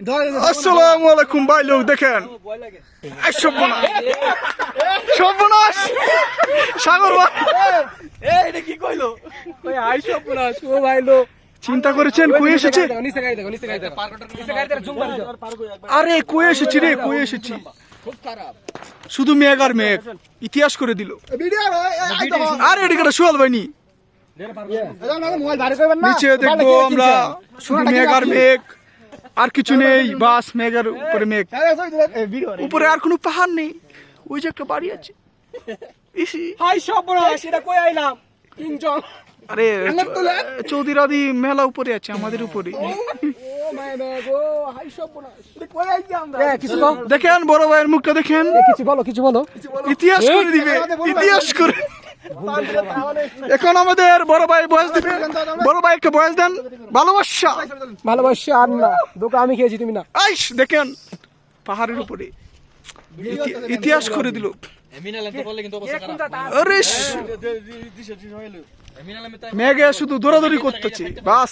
আসসালামু আলাইকুম ভাই লোক দেখেন সর্বনাশ সাগর ভাই কি কইলো আই সর্বনাশ ও ভাই লোক চিন্তা করেছেন কই এসেছে আরে কই এসেছি রে কই এসেছি খুব খারাপ শুধু মেঘ আর মেঘ ইতিহাস করে দিল আরে এটা সোহাল ভাইনি নিচে দেখবো আমরা শুধু মেঘ আর মেঘ আর কিছু নেই বাস মেঘের উপরে মেঘ উপরে আর কোনো পাহাড় নেই ওই যে একটা বাড়ি আছে হাই সর্বনাশ এটা কই আইলাম তিনজন আরে চৌধুরাদি মেলা উপরে আছে আমাদের উপরে দেখেন বড় ভাইয়ের মুখটা দেখেন কিছু বলো ইতিহাস করে দিবে ইতিহাস করে এখন আমাদের বড় ভাই বয়স দিবে বড় ভাইকে বয়স দেন ভালোবাসা আর না দোকা আমি খেয়েছি তুমি না আইস দেখেন পাহাড়ের উপরে ইতিহাস করে দিল মেঘে শুধু দৌড়াদৌড়ি করতেছে বাস